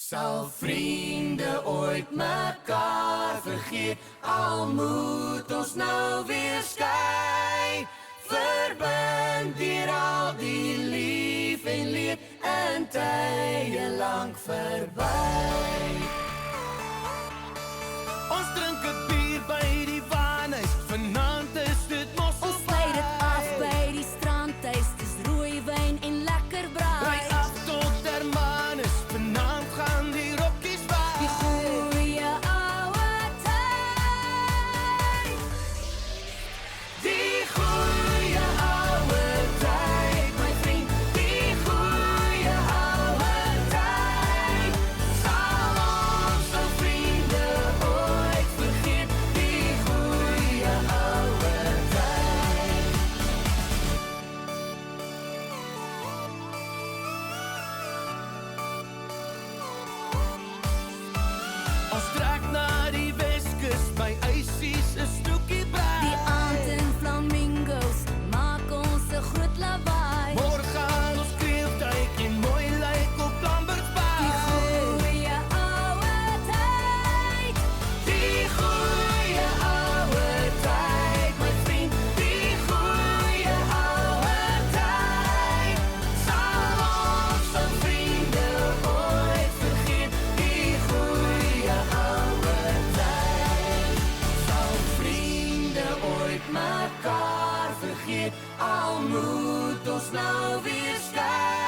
Sal vriende ooit mekaar vergeet, al moet ons nou weer skei, verbind deur al die lief en leed en tye lank verby. Ons drink 'n bier by die waanhuis, vanaand is dit mos so Ons sny dit af by die strandhuis, dis rooi wyn en lekker braai. Ry af tot Hermanus, vanaand gaan die rokkies waai. Die goeie ouwe tyd. Die goeie ouwe tyd, my vriend, die goeie ouwe tyd. Sal ons ou vriende ooit vergeet, die goeie ouwe tyd. Ons trek na die Weskus, by Ysies 'n stoekie by. Die aand in flamingos maak ons 'n groot lawaai. Môre gaan ons kreeftuig en mooi lyk op Lambertsbaai. Die goeie ouwe tyd. Die goeie ouwe tyd, my vriend, die goeie ouwe tyd. Sal ons ou vriende ooit vergeet, die goeie ouwe tyd. Sal vriende ooit mekaar vergeet, al moet ons nou weer skei.